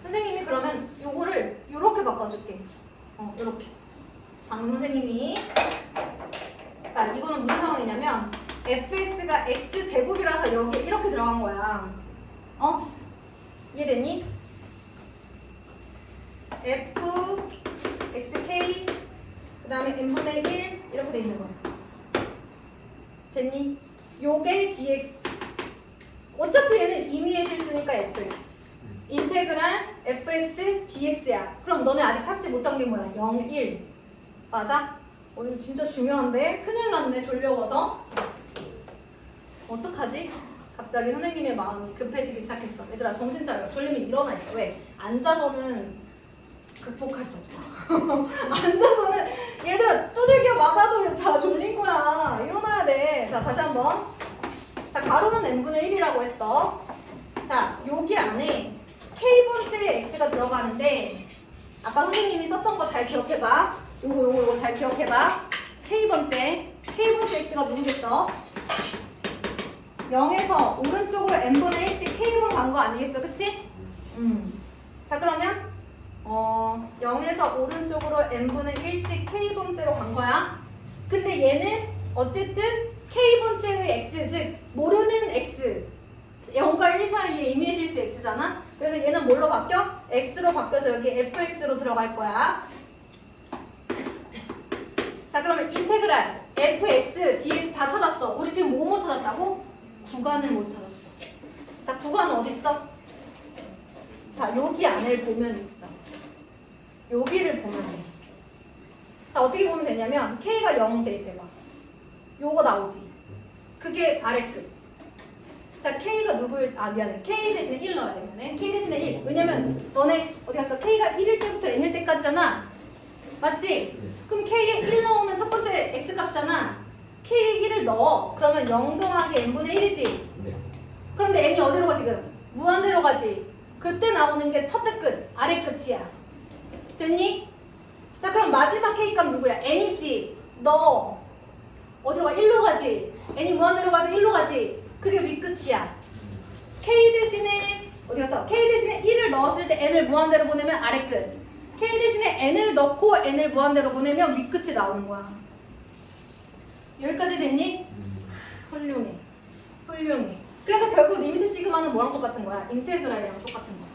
선생님이 그러면 요거를 요렇게 바꿔줄게. 요렇게 방금 선생님이 이거는 무슨 상황이냐면 fx가 x제곱이라서 여기에 이렇게 들어간 거야. 이해됐니? f xk 그 다음에 n분의 1 이렇게 돼 있는 거야. 됐니? 요게 dx 어차피 얘는 임의의 실수니까 fx 인테그랄 fx dx야. 그럼 너네 아직 찾지 못한 게 뭐야? 0, 1 맞아? 이거 진짜 중요한데? 큰일 났네 졸려워서. 어떡하지? 갑자기 선생님의 마음이 급해지기 시작했어. 얘들아 정신 차려. 졸리면 일어나 있어. 왜? 앉아서는 극복할 수 없어. 앉아서는 얘들아 두들겨 맞아도 자 졸린 거야. 일어나야 돼. 자 다시 한번. 자 가로는 n분의 1이라고 했어. 자 여기 안에 k번째 x가 들어가는데 아까 선생님이 썼던 거 잘 기억해봐. 요거 잘 기억해봐. k번째 x가 누구겠어? 0에서 오른쪽으로 n분의 1씩 k번 간 거 아니겠어? 그치? 자 그러면 0에서 오른쪽으로 n분의 1씩 k번째로 간 거야. 근데 얘는 어쨌든 k번째의 x 즉 모르는 x 0과 1 사이에 임의의 실수 x잖아. 그래서 얘는 뭘로 바뀌어? x로 바뀌어서 여기 fx로 들어갈 거야. 자 그러면 인테그랄 fx, dx 다 찾았어. 우리 지금 뭐 못 찾았다고? 구간을 못 찾았어. 자 구간은 어디 있어? 자 여기 안을 보면 있어. 여기를 보면 돼. 자 어떻게 보면 되냐면 k가 0 대입해봐. 요거 나오지. 그게 아래 끝. 자 k가 누구일 미안해. k 대신에 1 넣어야 돼. 미안해. k 대신에 1. 왜냐면 너네 어디 갔어? k가 1일 때부터 n일 때까지잖아. 맞지? 그럼 k에 1 넣으면 첫 번째 x 값이잖아. k에 1을 넣어. 그러면 0 더하기 n분의 1이지. 네. 그런데 n이 어디로 가 지금? 무한대로 가지. 그때 나오는 게 첫째 끝, 아래 끝이야. 됐니? 자 그럼 마지막 k 값 누구야? n이지. 너 어디로 가? 1로 가지. n이 무한대로 가도 1로 가지. 그게 윗끝이야. K 대신에 어디 갔어? K 대신에 1을 넣었을 때 N을 무한대로 보내면 아래 끝. K 대신에 N을 넣고 N을 무한대로 보내면 위 끝이 나오는 거야. 여기까지 됐니? 훌륭해. 훌륭해. 그래서 결국 리미트 시그마는 뭐랑 똑같은 거야? 인테그랄이랑 똑같은 거야.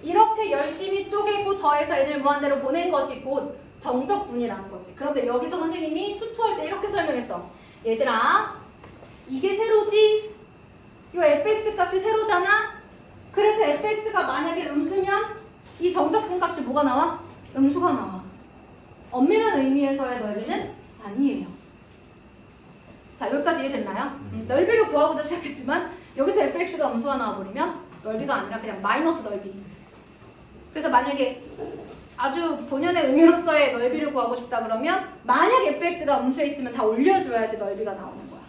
이렇게 열심히 쪼개고 더해서 N을 무한대로 보낸 것이 곧 정적분이라는 거지. 그런데 여기서 선생님이 수투할 때 이렇게 설명했어. 얘들아, 이게 세로지? 이 fx 값이 세로잖아? 그래서 fx가 만약에 음수면 이 정적분 값이 뭐가 나와? 음수가 나와. 엄밀한 의미에서의 넓이는 아니에요. 자, 여기까지 이해됐나요? 넓이를 구하고자 시작했지만 여기서 fx가 음수가 나와버리면 넓이가 아니라 그냥 마이너스 넓이. 그래서 만약에 아주 본연의 의미로서의 넓이를 구하고 싶다 그러면 만약 fx가 음수에 있으면 다 올려줘야지 넓이가 나오는 거야.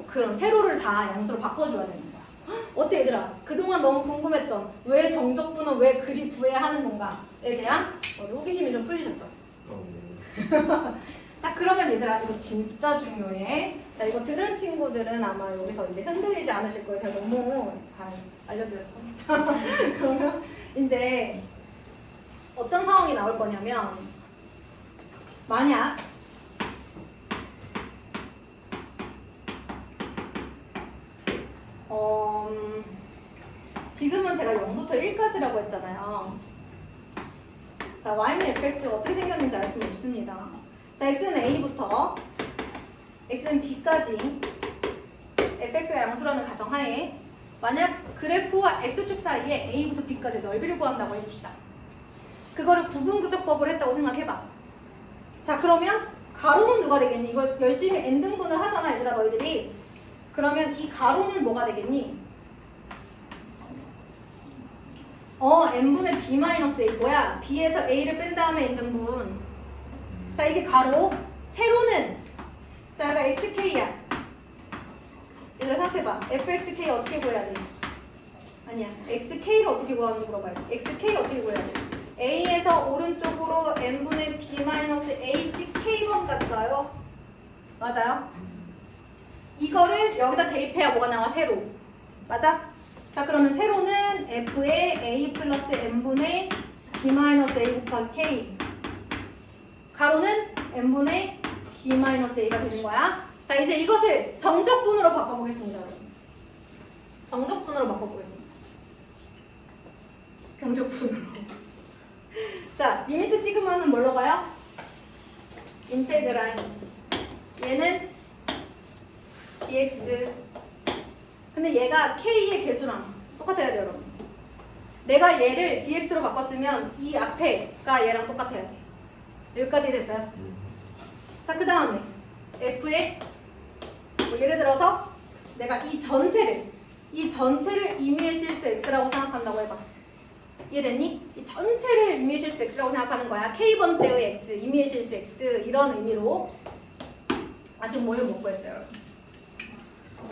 그럼 세로를 다 양수로 바꿔줘야 되는 거야. 헉, 어때 얘들아? 그동안 너무 궁금했던 왜 정적분은 왜 그리 구해야 하는 건가에 대한 호기심이 좀 풀리셨죠? 자, 그러면 얘들아 이거 진짜 중요해. 자, 이거 들은 친구들은 아마 여기서 이제 흔들리지 않으실 거예요. 제가 너무 잘 알려드렸죠. 자, 그러면 이제 어떤 상황이 나올 거냐면 만약 지금은 제가 0부터 1까지라고 했잖아요. 자, y는 fx가 어떻게 생겼는지 알 수는 없습니다. 자, x는 a부터 x는 b까지 fx가 양수라는 가정하에 만약 그래프와 x축 사이에 a부터 b까지 넓이를 구한다고 해봅시다. 그거를 구분구적법을 했다고 생각해봐. 자, 그러면 가로는 누가 되겠니? 이걸 열심히 n등분을 하잖아 얘들아 너희들이. 그러면 이 가로는 뭐가 되겠니? n분의 b 마이너스 a 뭐야? b에서 a를 뺀 다음에 n등분. 자, 이게 가로. 세로는 자, 얘가 xk야. 얘들아 생각해봐. fxk 어떻게 구해야 돼? 아니야. xk를 어떻게 구하는지 물어봐야지. xk 어떻게 구해야 돼? a에서 오른쪽으로 n분의 b 마이너스 ac k번 갔어요. 맞아요? 이거를 여기다 대입해야 뭐가 나와? 세로. 맞아? 자, 그러면 세로는 f의 a 플러스 n분의 b 마이너스 a 곱하기 k. 가로는 n분의 b 마이너스 a가 되는 거야. 자, 이제 이것을 정적분으로 바꿔보겠습니다. 여러분. 정적분으로 바꿔보겠습니다. 정적분으로. 자, 리미트 시그마는 뭘로 가요? 인테그랄. 얘는 dx. 근데 얘가 k의 개수랑 똑같아야 돼요, 여러분. 내가 얘를 dx로 바꿨으면 이 앞에가 얘랑 똑같아야 돼. 여기까지 됐어요? 자, 그 다음에 f의 뭐 예를 들어서 내가 이 전체를 임의의 실수 x라고 생각한다고 해봐. 이해됐니? 이 전체를 임의의 실수 x라고 생각하는 거야. k번째의 x, 임의의 실수 x 이런 의미로. 아직 뭘 못 구했어요?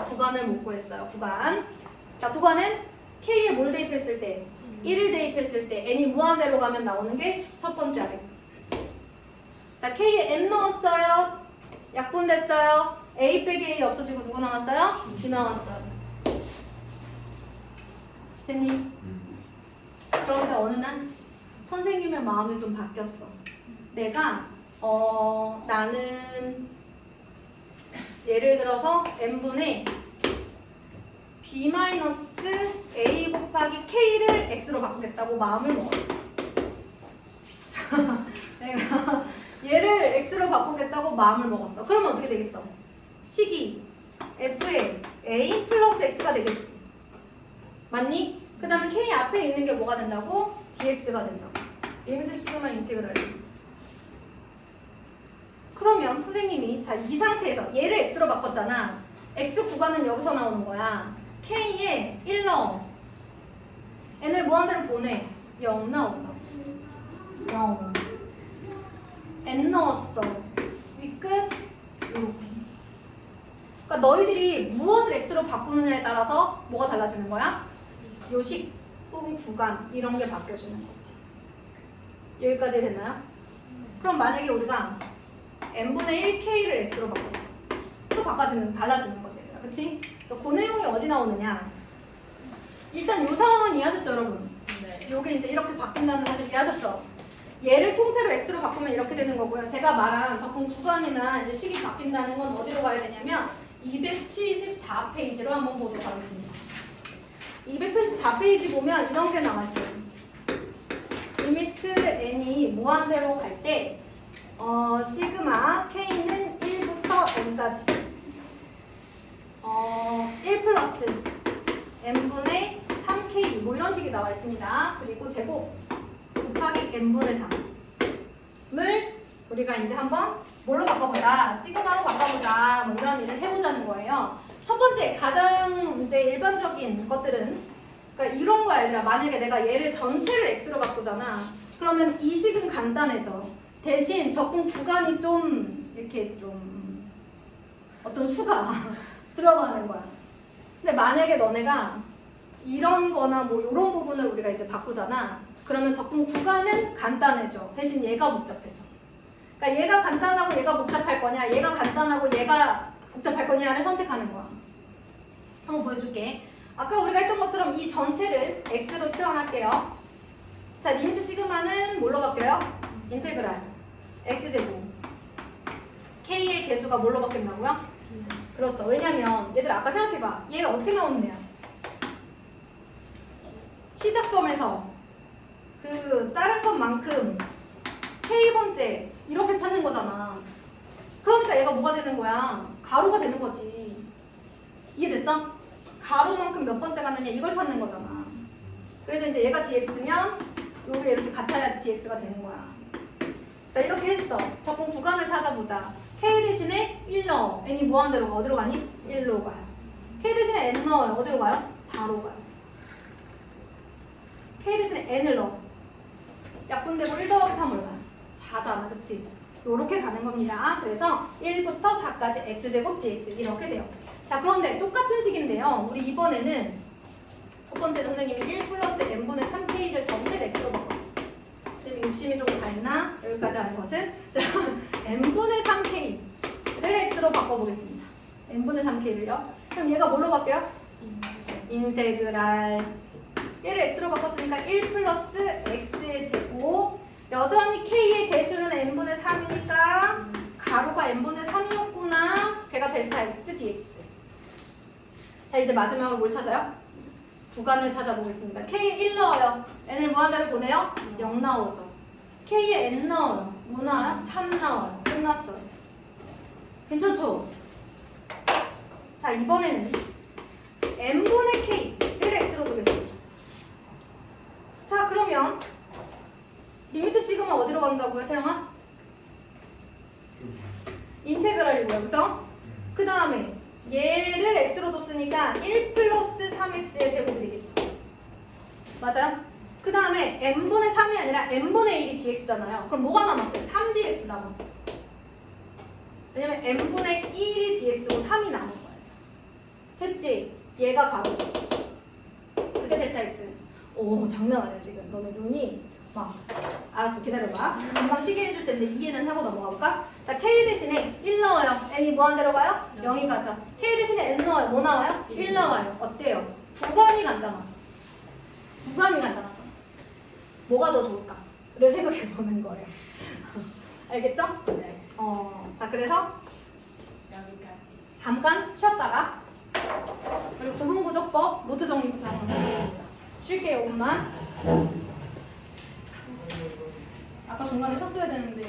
구간을 못 구했어요. 구간. 자, 구간은 k에 뭘 대입했을 때 1을 대입했을 때 n이 무한대로 가면 나오는 게 첫 번째 아래. 자, k에 n 넣었어요. 약분됐어요. a 빼기 a 없어지고 누구 남았어요? b 남았어요. 됐니? 그런데 어느 날 선생님의 마음이 좀 바뀌었어. 내가 나는 예를 들어서 n분의 b 마이너스 a 곱하기 k를 x로 바꾸겠다고 마음을 먹었어. 자, 내가 얘를 x로 바꾸겠다고 마음을 먹었어. 그러면 어떻게 되겠어? 식이 f의 a 플러스 x가 되겠지. 맞니? 그 다음에 k 앞에 있는 게 뭐가 된다고? dx가 된다고. 리미트 시그마 인테그랄. 그러면 선생님이 자, 이 상태에서 얘를 x로 바꿨잖아. x 구간은 여기서 나오는 거야. k에 1 넣어. n을 무한대로 보내. 0 나오죠. 0. n 넣었어. 위끝 이렇게. 그러니까 너희들이 무엇을 x로 바꾸느냐에 따라서 뭐가 달라지는 거야? 요식 혹은 구간 이런 게 바뀌어지는 거지. 여기까지 됐나요? 그럼 만약에 우리가 n분의 1k를 x로 바꿨어. 또 달라지는 거지. 그치? 그래서 그 내용이 어디 나오느냐? 일단 요 상황은 이해하셨죠, 여러분? 네. 요게 이제 이렇게 바뀐다는 사실 이해하셨죠? 얘를 통째로 x로 바꾸면 이렇게 되는 거고요. 제가 말한 적분 구간이나 이제 식이 바뀐다는 건 어디로 가야 되냐면 274페이지로 한번 보도록 하겠습니다. 284페이지 보면 이런 게 나와 있어요. 리미트 n이 무한대로 갈 때 시그마 k는 1부터 n까지 1 플러스 n분의 3k 뭐 이런 식이 나와 있습니다. 그리고 제곱 곱하기 n분의 3을 우리가 이제 한번 뭘로 바꿔보자, 시그마로 바꿔보자, 뭐 이런 일을 해보자는 거예요. 첫 번째 가장 이제 일반적인 것들은 그러니까 이런 거야 얘들아. 만약에 내가 얘를 전체를 x로 바꾸잖아. 그러면 이 식은 간단해져. 대신 적분 구간이 좀 이렇게 좀 어떤 수가 들어가는 거야. 근데 만약에 너네가 이런 거나 뭐 이런 부분을 우리가 이제 바꾸잖아. 그러면 적분 구간은 간단해져. 대신 얘가 복잡해져. 그러니까 얘가 간단하고 얘가 복잡할 거냐, 얘가 간단하고 얘가 복잡할 거냐를 선택하는 거야. 한번 보여줄게. 아까 우리가 했던 것처럼 이 전체를 x로 치환할게요. 자, 리미트 시그마는 뭘로 바뀌어요? 인테그랄 x제곱 k의 개수가 뭘로 바뀐다고요? 그렇죠. 왜냐면 얘들 아까 생각해봐. 얘가 어떻게 나오는 애야? 시작점에서 그 자른 것만큼 k번째 이렇게 찾는 거잖아. 그러니까 얘가 뭐가 되는 거야? 가로가 되는 거지. 이해됐어? 가로만큼 몇 번째 갔느냐 이걸 찾는 거잖아. 그래서 이제 얘가 dx면 요게 이렇게 같아야지 dx가 되는 거야. 자, 이렇게 했어. 적분 구간을 찾아보자. k 대신에 1 넣어. n이 무한대로 가. 어디로 가니? 1로 가요. k 대신에 n 넣어요. 어디로 가요? 4로 가요. k 대신에 n을 넣어. 약분되고 1 더하기 3으로 가요. 4잖아. 그치? 요렇게 가는 겁니다. 그래서 1부터 4까지 x제곱 dx 이렇게 돼요. 자, 그런데 똑같은 식인데요. 우리 이번에는 첫 번째 선생님이 1 플러스 n분의 3k를 전체 x로 바꿨어요. 욕심이 좀 갔나? 여기까지 하는 것은 자, n분의 3k를 x로 바꿔보겠습니다. n분의 3k를요. 그럼 얘가 뭘로 바뀌어요? 인테그랄. 얘를 x로 바꿨으니까 1 플러스 x의 제곱. 여전히 k의 개수는 n분의 3이니까 가로가 n분의 3이었구나. 걔가 델타 x dx. 자, 이제 마지막으로 뭘 찾아요? 구간을 찾아보겠습니다. k에 1 넣어요. n을 무한대로 보내요? 0 나오죠. k에 n 넣어요. 뭐 나와요? 3 나와요. 끝났어요. 괜찮죠? 자, 이번에는 n분의 k를 x로 두겠습니다. 자, 그러면 리미트 시그마 어디로 간다고요, 태영아? 인테그랄이고요, 그죠? 그 다음에 얘를 x로 뒀으니까 1 플러스 3x의 제곱이 되겠죠. 맞아요? 그 다음에 n분의 3이 아니라 n분의 1이 dx잖아요. 그럼 뭐가 남았어요? 3dx 남았어요. 왜냐면 n분의 1이 dx고 3이 남은 거예요. 됐지? 얘가 가로. 그게 델타 x. 오, 장난 아니야 지금. 너네 눈이 막. 알았어, 기다려봐. 금방 시계 해줄 텐데 이해는 하고 넘어가 볼까? 자, k 대신에 1 넣어요. n이 무한대로 가요? 0이 가죠. k 대신에 n 넣어요. 뭐 나와요? 1 나와요. 어때요? 구간이 간단하죠. 구간이 간단하죠. 뭐가 더 좋을까? 를 생각해 보는 거예요. 알겠죠? 네. 자, 그래서 여기까지. 잠깐 쉬었다가 그리고 구분구조법 노트 정리부터 한번 해보겠습니다. 쉴게요, 5분만. 아까 중간에 쉬었어야 되는데